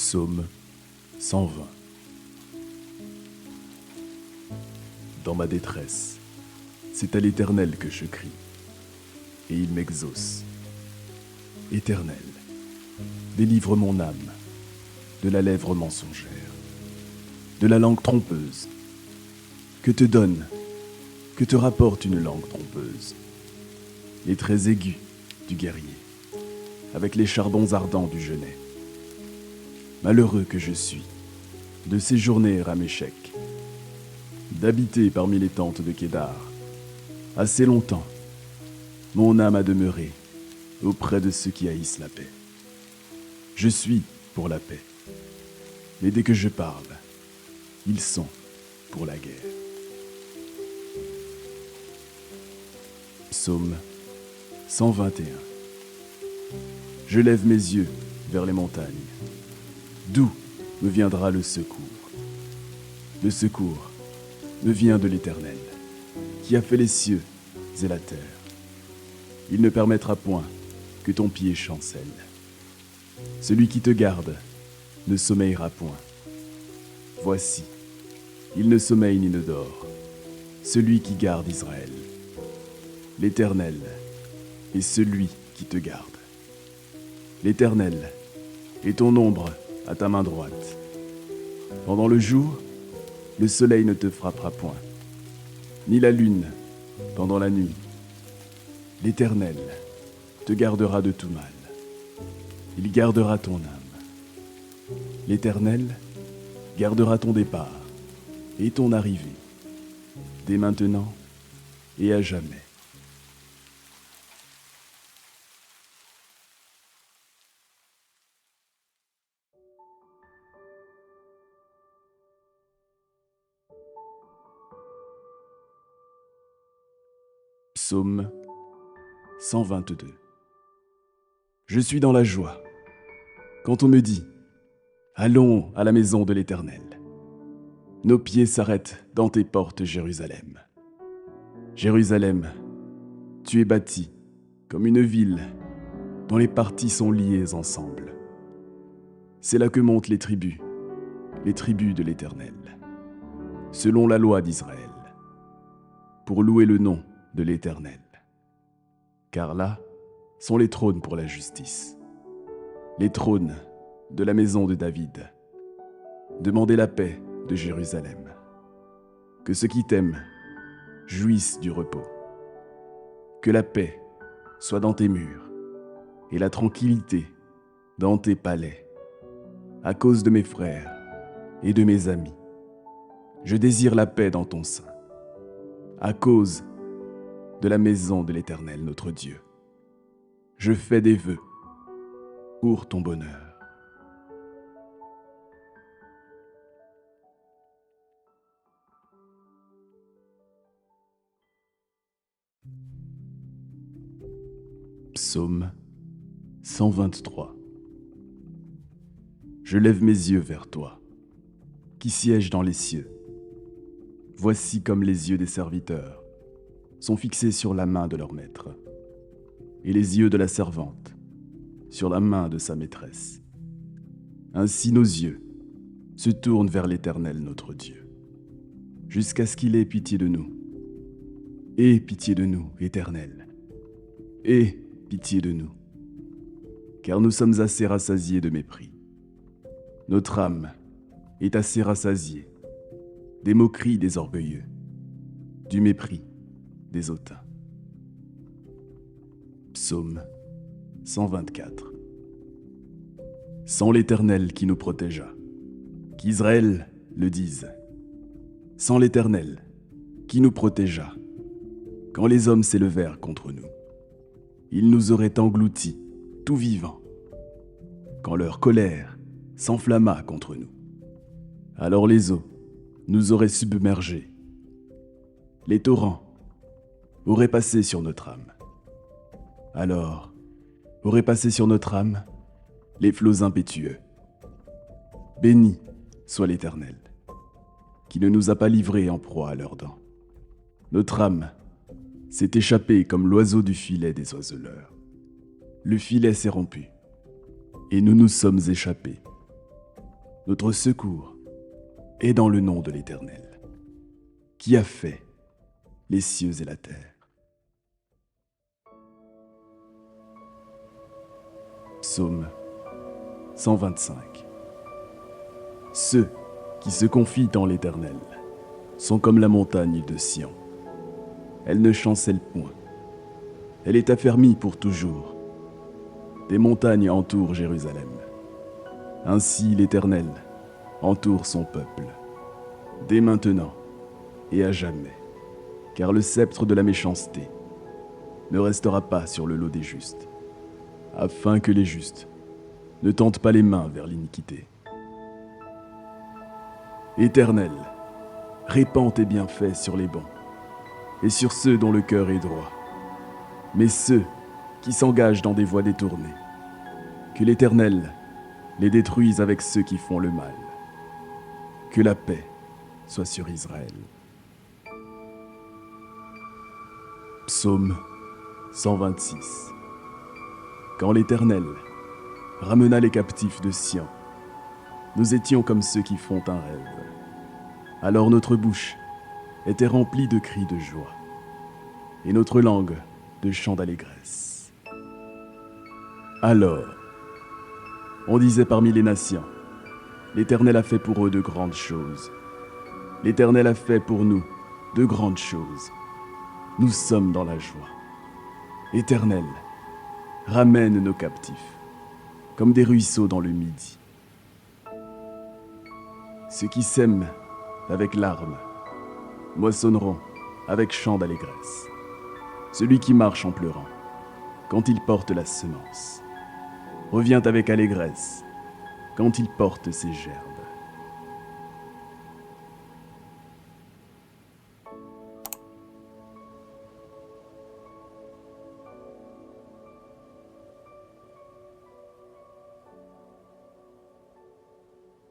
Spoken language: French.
Psaume 120. Dans ma détresse, c'est à l'Éternel que je crie, et il m'exauce. Éternel, délivre mon âme de la lèvre mensongère, de la langue trompeuse. Que te donne, que te rapporte une langue trompeuse? Les traits aigus du guerrier, avec les charbons ardents du genêt. Malheureux que je suis, de séjourner à Méchec, d'habiter parmi les tentes de Kédar. Assez longtemps, mon âme a demeuré auprès de ceux qui haïssent la paix. Je suis pour la paix, mais dès que je parle, ils sont pour la guerre. Psaume 121. Je lève mes yeux vers les montagnes. D'où me viendra le secours? Le secours me vient de l'Éternel, qui a fait les cieux et la terre. Il ne permettra point que ton pied chancelle. Celui qui te garde ne sommeillera point. Voici, il ne sommeille ni ne dort, celui qui garde Israël. L'Éternel est celui qui te garde. L'Éternel est ton ombre à ta main droite. Pendant le jour, le soleil ne te frappera point, ni la lune pendant la nuit. L'Éternel te gardera de tout mal. Il gardera ton âme. L'Éternel gardera ton départ et ton arrivée, dès maintenant et à jamais. Psaume 122. Je suis dans la joie quand on me dit « Allons à la maison de l'Éternel ». Nos pieds s'arrêtent dans tes portes, Jérusalem. Jérusalem, tu es bâtie comme une ville dont les parties sont liées ensemble. C'est là que montent les tribus de l'Éternel, selon la loi d'Israël, pour louer le nom de l'Éternel. Car là sont les trônes pour la justice, les trônes de la maison de David. Demandez la paix de Jérusalem. Que ceux qui t'aiment jouissent du repos. Que la paix soit dans tes murs et la tranquillité dans tes palais. À cause de mes frères et de mes amis, je désire la paix dans ton sein. À cause de la maison de l'Éternel, notre Dieu, je fais des vœux pour ton bonheur. Psaume 123. Je lève mes yeux vers toi, qui sièges dans les cieux. Voici comme les yeux des serviteurs sont fixés sur la main de leur maître, et les yeux de la servante sur la main de sa maîtresse. Ainsi nos yeux se tournent vers l'Éternel notre Dieu, jusqu'à ce qu'il ait pitié de nous. Aie pitié de nous, Éternel. Aie pitié de nous, car nous sommes assez rassasiés de mépris. Notre âme est assez rassasiée des moqueries des orgueilleux, du mépris des hautains. Psaume 124. Sans l'Éternel qui nous protégea, qu'Israël le dise. Sans l'Éternel qui nous protégea, quand les hommes s'élevèrent contre nous, ils nous auraient engloutis, tout vivants. Quand leur colère s'enflamma contre nous, alors les eaux nous auraient submergés. Les torrents auraient passé sur notre âme. Alors auraient passé sur notre âme les flots impétueux. Béni soit l'Éternel, qui ne nous a pas livrés en proie à leurs dents. Notre âme s'est échappée comme l'oiseau du filet des oiseleurs. Le filet s'est rompu, et nous nous sommes échappés. notre secours est dans le nom de l'Éternel, qui a fait les cieux et la terre. Psaume 125. Ceux qui se confient en l'Éternel sont comme la montagne de Sion. Elle ne chancelle point. Elle est affermie pour toujours. Des montagnes entourent Jérusalem. Ainsi l'Éternel entoure son peuple, dès maintenant et à jamais, car le sceptre de la méchanceté ne restera pas sur le lot des justes, afin que les justes ne tentent pas les mains vers l'iniquité. Éternel, répands tes bienfaits sur les bons et sur ceux dont le cœur est droit, mais ceux qui s'engagent dans des voies détournées, que l'Éternel les détruise avec ceux qui font le mal. Que la paix soit sur Israël. Psaume 126. Quand l'Éternel ramena les captifs de Sion, nous étions comme ceux qui font un rêve. Alors notre bouche était remplie de cris de joie, et notre langue de chants d'allégresse. Alors, on disait parmi les nations, l'Éternel a fait pour eux de grandes choses. L'Éternel a fait pour nous de grandes choses. Nous sommes dans la joie. Éternel, ramène nos captifs, comme des ruisseaux dans le Midi. Ceux qui sèment avec larmes moissonneront avec chants d'allégresse. Celui qui marche en pleurant, quand il porte la semence, revient avec allégresse quand il porte ses germes.